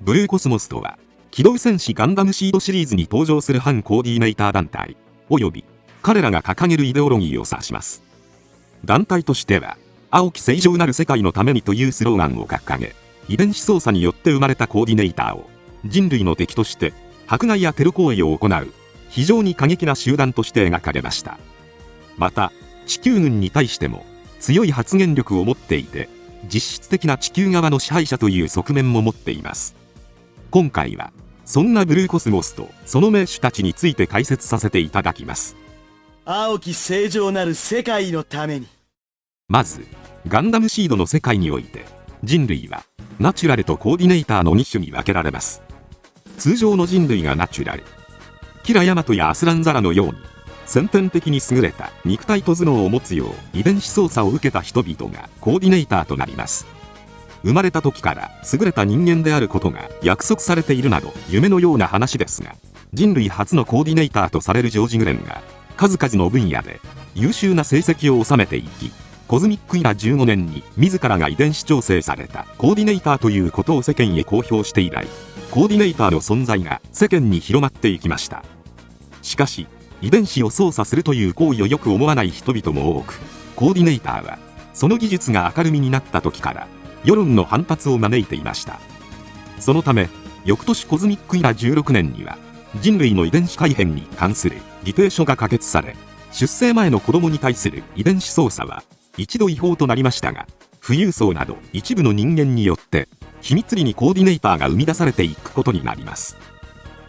ブルーコスモスとは、機動戦士ガンダムシードシリーズに登場する反コーディネーター団体、及び彼らが掲げるイデオロギーを指します。団体としては、青き正常なる世界のためにというスローガンを掲げ、遺伝子操作によって生まれたコーディネーターを人類の敵として迫害やテロ行為を行う非常に過激な集団として描かれました。また、地球軍に対しても強い発言力を持っていて、実質的な地球側の支配者という側面も持っています。今回はそんなブルーコスモスとその名手たちについて解説させていただきます。青き正常なる世界のために。まずガンダムシードの世界において、人類はナチュラルとコーディネーターの2種に分けられます。通常の人類がナチュラル、キラヤマトやアスランザラのように先天的に優れた肉体と頭脳を持つよう遺伝子操作を受けた人々がコーディネーターとなります。生まれた時から優れた人間であることが約束されているなど夢のような話ですが、人類初のコーディネーターとされるジョージ・グレンが数々の分野で優秀な成績を収めていき、コズミックイラ15年に自らが遺伝子調整されたコーディネーターということを世間へ公表して以来、コーディネーターの存在が世間に広まっていきました。しかし、遺伝子を操作するという行為をよく思わない人々も多く、コーディネーターはその技術が明るみになった時から世論の反発を招いていました。そのため、翌年コズミックイラ16年には人類の遺伝子改変に関する議定書が可決され、出生前の子供に対する遺伝子操作は一度違法となりましたが、富裕層など一部の人間によって秘密裏にコーディネーターが生み出されていくことになります。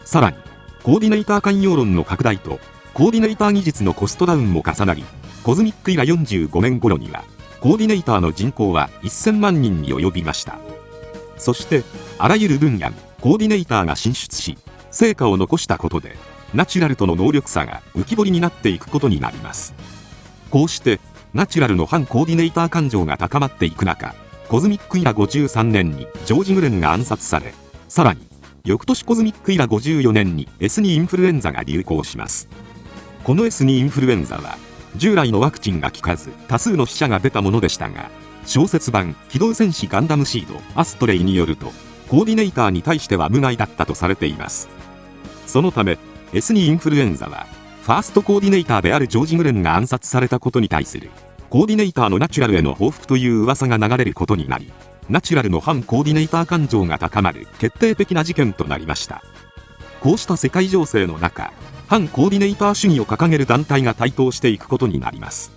さらに、コーディネーター寛容論の拡大とコーディネーター技術のコストダウンも重なり、コズミックイラ45年頃にはコーディネーターの人口は1000万人に及びました。そしてあらゆる分野にコーディネーターが進出し、成果を残したことでナチュラルとの能力差が浮き彫りになっていくことになります。こうしてナチュラルの反コーディネーター感情が高まっていく中、コズミックイラ53年にジョージ・グレンが暗殺され、さらに翌年コズミックイラ54年に S2 インフルエンザが流行します。この S2 インフルエンザは従来のワクチンが効かず多数の死者が出たものでしたが、小説版機動戦士ガンダムシードアストレイによると、コーディネーターに対しては無害だったとされています。そのため S2 インフルエンザはファーストコーディネーターであるジョージ・グレンが暗殺されたことに対するコーディネーターのナチュラルへの報復という噂が流れることになり、ナチュラルの反コーディネーター感情が高まる決定的な事件となりました。こうした世界情勢の中、反コーディネーター主義を掲げる団体が台頭していくことになります。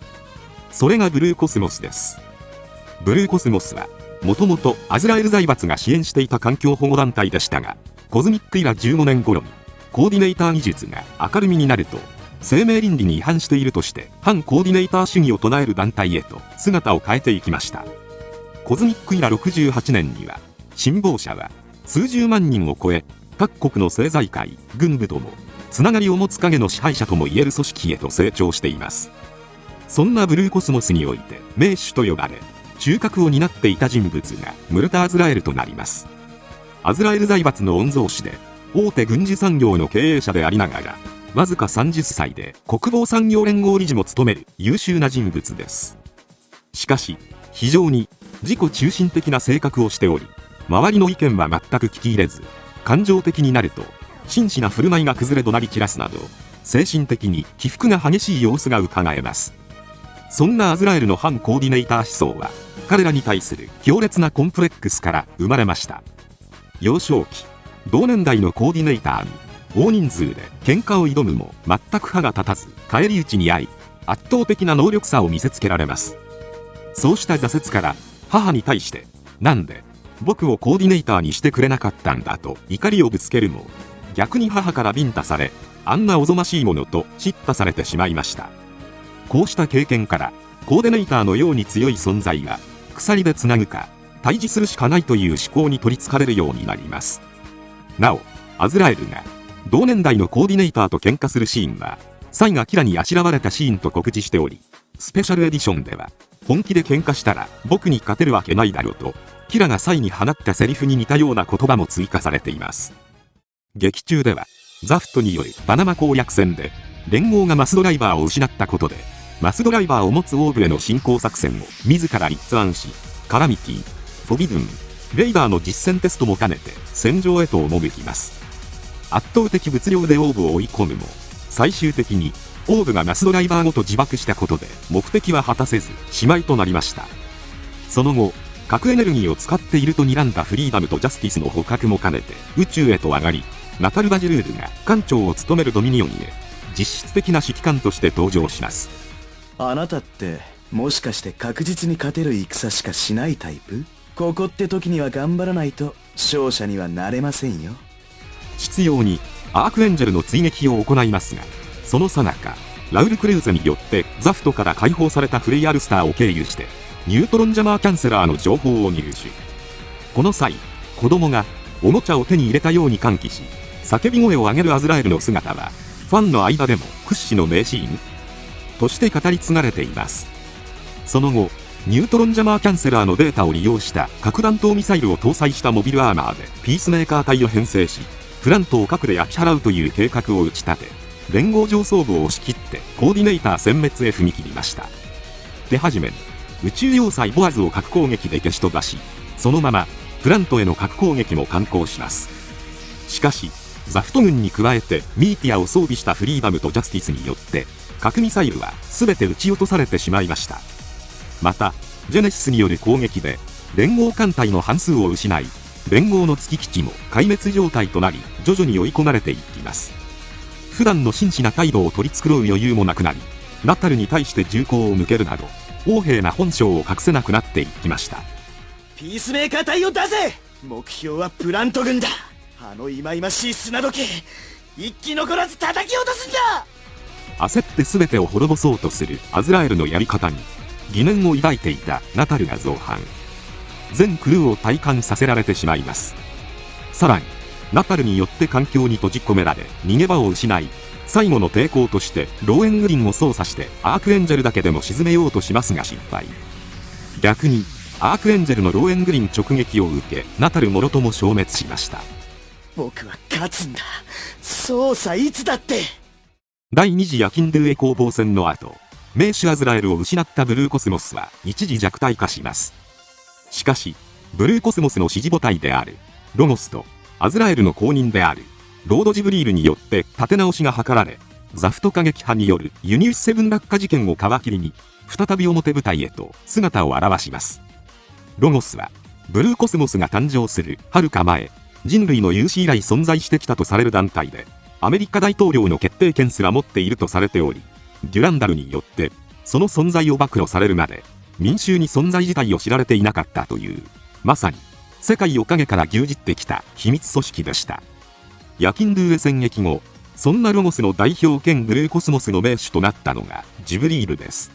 それがブルーコスモスです。ブルーコスモスはもともとアズラエル財閥が支援していた環境保護団体でしたが、コズミックイラ15年頃にコーディネーター技術が明るみになると、生命倫理に違反しているとして反コーディネーター主義を唱える団体へと姿を変えていきました。コズミックイラ68年には信奉者は数十万人を超え、各国の政財界、軍部ともつながりを持つ影の支配者ともいえる組織へと成長しています。そんなブルーコスモスにおいて名手と呼ばれ、中核を担っていた人物がムルタ・アズラエルとなります。アズラエル財閥の御曹司で大手軍需産業の経営者でありながら、わずか30歳で国防産業連合理事も務める優秀な人物です。しかし非常に自己中心的な性格をしており、周りの意見は全く聞き入れず、感情的になると真摯な振る舞いが崩れ怒鳴り散らすなど、精神的に起伏が激しい様子がうかがえます。そんなアズラエルの反コーディネーター思想は、彼らに対する強烈なコンプレックスから生まれました。幼少期、同年代のコーディネーターに大人数で喧嘩を挑むも全く歯が立たず返り討ちに遭い、圧倒的な能力差を見せつけられます。そうした挫折から母に対して、なんで僕をコーディネーターにしてくれなかったんだと怒りをぶつけるも、逆に母からビンタされ、あんなおぞましいものと叱咤されてしまいました。こうした経験から、コーディネーターのように強い存在が鎖でつなぐか対峙するしかないという思考に取りつかれるようになります。なお、アズラエルが同年代のコーディネーターと喧嘩するシーンは、サイがキラにあしらわれたシーンと酷似しており、スペシャルエディションでは、本気で喧嘩したら僕に勝てるわけないだろうと、キラがサイに放ったセリフに似たような言葉も追加されています。劇中では、ザフトによるパナマ攻略戦で、連合がマスドライバーを失ったことで、マスドライバーを持つオーブへの侵攻作戦を自ら立案し、カラミティ、フォビドゥン、レイダーの実戦テストも兼ねて戦場へと赴きます。圧倒的物量でオーブを追い込むも、最終的にオーブがマスドライバーごと自爆したことで目的は果たせずしまいとなりました。その後、核エネルギーを使っていると睨んだフリーダムとジャスティスの捕獲も兼ねて宇宙へと上がり、ナタルバ・ジルールが艦長を務めるドミニオンへ実質的な指揮官として登場します。あなたってもしかして確実に勝てる戦しかしないタイプ？ここって時には頑張らないと勝者にはなれませんよ。執拗にアークエンジェルの追撃を行いますが、その最中ラウル・クレウゼによってザフトから解放されたフレイ・アルスターを経由してニュートロンジャマーキャンセラーの情報を入手。この際、子供がおもちゃを手に入れたように歓喜し叫び声を上げるアズラエルの姿はファンの間でも屈指の名シーンとして語り継がれています。その後、ニュートロンジャマーキャンセラーのデータを利用した核弾頭ミサイルを搭載したモビルアーマーでピースメーカー隊を編成し、プラントを核で焼き払うという計画を打ち立て、連合上層部を押し切ってコーディネーター殲滅へ踏み切りました。手始めに宇宙要塞ボアズを核攻撃で消し飛ばし、そのままプラントへの核攻撃も敢行します。しかしザフト軍に加えてミーティアを装備したフリーダムとジャスティスによって核ミサイルは全て撃ち落とされてしまいました。またジェネシスによる攻撃で連合艦隊の半数を失い、連合の月基地も壊滅状態となり徐々に追い込まれていきます。普段の真摯な態度を取り繕う余裕もなくなり、ナタルに対して銃口を向けるなど横柄な本性を隠せなくなっていきました。ピースメーカー隊を出せ！目標はプラント軍だ。あの忌々しい砂時計、一気残らず叩き落とすんだ！焦って全てを滅ぼそうとするアズラエルのやり方に疑念を抱いていたナタルが造反。全クルーを体感させられてしまいます。さらにナタルによって環境に閉じ込められ逃げ場を失い、最後の抵抗としてローエングリンを操作してアークエンジェルだけでも沈めようとしますが失敗。逆にアークエンジェルのローエングリン直撃を受け、ナタルもろとも消滅しました。僕は勝つんだ。操作いつだって。第2次ヤキンドゥエ攻防戦の後、名手アズラエルを失ったブルーコスモスは一時弱体化します。しかしブルーコスモスの支持母体であるロゴスとアズラエルの後任であるロード・ジブリールによって立て直しが図られ、ザフト過激派によるユニウス7落下事件を皮切りに再び表舞台へと姿を現します。ロゴスはブルーコスモスが誕生するはるか前、人類の有史以来存在してきたとされる団体で、アメリカ大統領の決定権すら持っているとされており、デュランダルによってその存在を暴露されるまで民衆に存在自体を知られていなかったという、まさに世界を陰から牛耳ってきた秘密組織でした。ヤキンドゥエ戦役後、そんなロゴスの代表兼ブルーコスモスの名手となったのがジブリールです。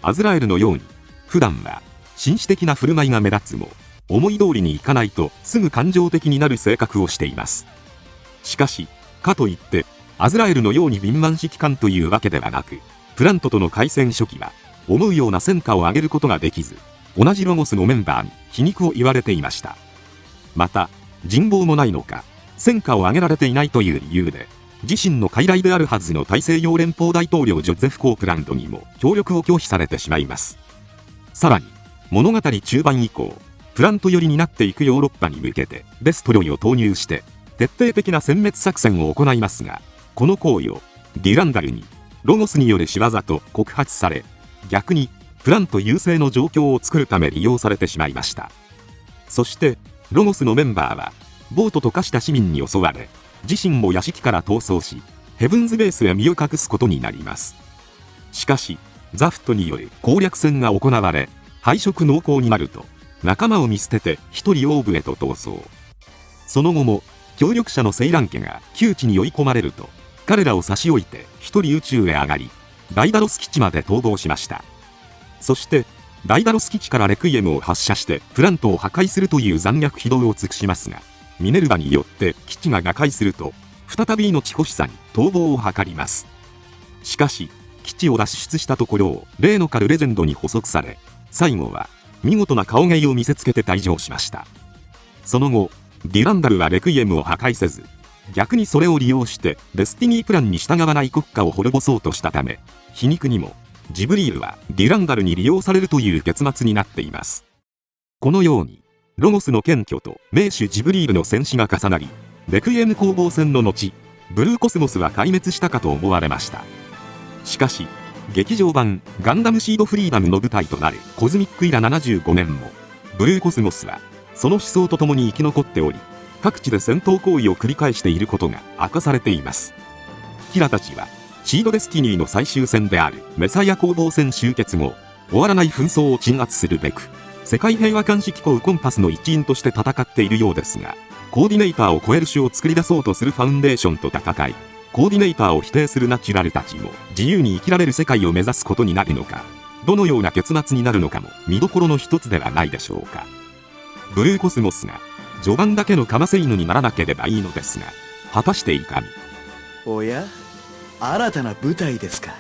アズラエルのように普段は紳士的な振る舞いが目立つも、思い通りにいかないとすぐ感情的になる性格をしています。しかしかといってアズラエルのように敏腕指揮官というわけではなく、プラントとの開戦初期は思うような戦果を上げることができず、同じロゴスのメンバーに皮肉を言われていました。また人望もないのか、戦果を上げられていないという理由で、自身の傀儡であるはずの大西洋連邦大統領ジョゼフ・コープランドにも協力を拒否されてしまいます。さらに物語中盤以降、プラント寄りになっていくヨーロッパに向けてデストロイを投入して徹底的な殲滅作戦を行いますが、この行為をデュランダルにロゴスによる仕業と告発され、逆にプラント優勢の状況を作るため利用されてしまいました。そしてロゴスのメンバーはボートと化した市民に襲われ、自身も屋敷から逃走しヘブンズベースへ身を隠すことになります。しかしザフトによる攻略戦が行われ、敗色濃厚になると仲間を見捨てて一人オーブへと逃走。その後も協力者のセイラン家が窮地に追い込まれると、彼らを差し置いて一人宇宙へ上がり、ダイダロス基地まで逃亡しました。そしてダイダロス基地からレクイエムを発射してプラントを破壊するという残虐非道を尽くしますが、ミネルヴァによって基地が瓦解すると再び命欲しさに逃亡を図ります。しかし基地を脱出したところを例のカルレジェンドに捕捉され、最後は見事な顔芸を見せつけて退場しました。その後デュランダルはレクイエムを破壊せず、逆にそれを利用してデスティニープランに従わない国家を滅ぼそうとしたため、皮肉にもジブリールはデュランダルに利用されるという結末になっています。このようにロゴスの謙虚と名手ジブリールの戦死が重なり、レクイエム攻防戦の後、ブルーコスモスは壊滅したかと思われました。しかし、劇場版ガンダムシードフリーダムの舞台となるコズミックイラ75年も、ブルーコスモスはその思想とともに生き残っており、各地で戦闘行為を繰り返していることが明かされています。キラたちはシードデスティニーの最終戦であるメサイア攻防戦終結後、終わらない紛争を鎮圧するべく、世界平和監視機構コンパスの一員として戦っているようですが、コーディネーターを超える種を作り出そうとするファウンデーションと戦い、コーディネーターを否定するナチュラルたちも自由に生きられる世界を目指すことになるのか、どのような結末になるのかも見どころの一つではないでしょうか。ブルーコスモスが序盤だけのカマセイヌにならなければいいのですが、果たしていかに。おや、新たな舞台ですか。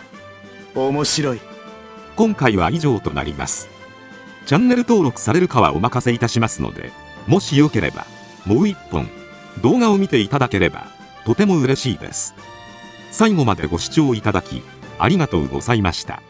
面白い。今回は以上となります。チャンネル登録されるかはお任せいたしますので、もしよければもう一本動画を見ていただければとても嬉しいです。最後までご視聴いただきありがとうございました。